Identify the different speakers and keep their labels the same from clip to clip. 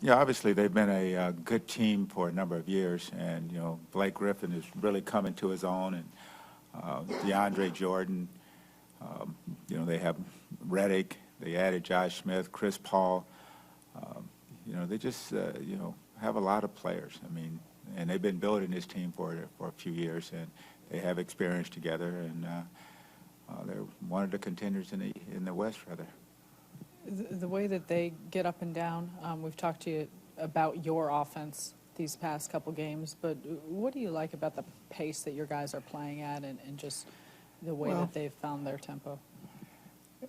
Speaker 1: Yeah, obviously they've been a good team for a number of years, and Blake Griffin is really coming to his own, and DeAndre Jordan. They have Reddick. They added Josh Smith, Chris Paul. They just have a lot of players. I mean, and they've been building this team for a few years, and they have experience together, and they're one of the contenders in the West, rather.
Speaker 2: The way that they get up and down, we've talked to you about your offense these past couple games, but what do you like about the pace that your guys are playing at and just the way that they've found their tempo?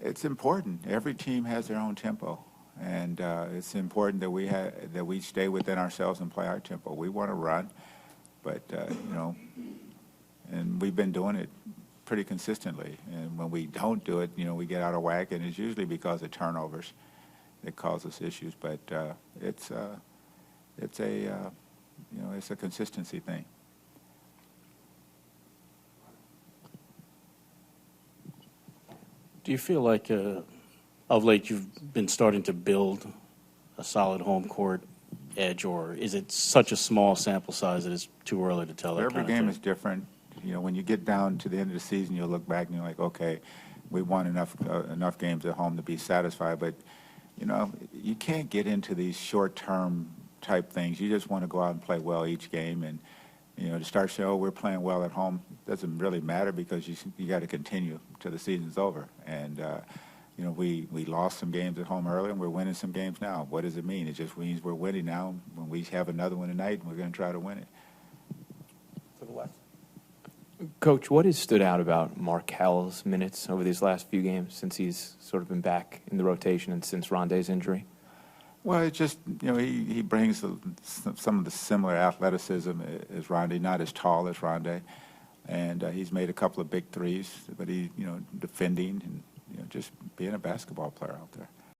Speaker 1: It's important. Every team has their own tempo, and it's important that we stay within ourselves and play our tempo. We want to run, but and we've been doing it pretty consistently. And when we don't do it, we get out of whack, and it's usually because of turnovers that cause us issues. But it's a consistency thing.
Speaker 3: Do you feel like of late you've been starting to build a solid home court edge, or is it such a small sample size that it's too early to tell?
Speaker 1: Every game is different. When you get down to the end of the season, you'll look back and you're like, okay, we won enough games at home to be satisfied. But you can't get into these short-term type things. You just want to go out and play well each game, and to start saying, oh, we're playing well at home doesn't really matter, because you got to continue till the season's over. And we lost some games at home earlier, and we're winning some games now. What does it mean? It just means we're winning now. When we have another one tonight, we're going to try to win it.
Speaker 4: To the left. Coach, what has stood out about Markel's minutes over these last few games since he's sort of been back in the rotation and since Rondé's injury?
Speaker 1: Well, it's just, he brings some of the similar athleticism as Rondé, not as tall as Rondé. And he's made a couple of big threes, but defending and, just being a basketball player out there.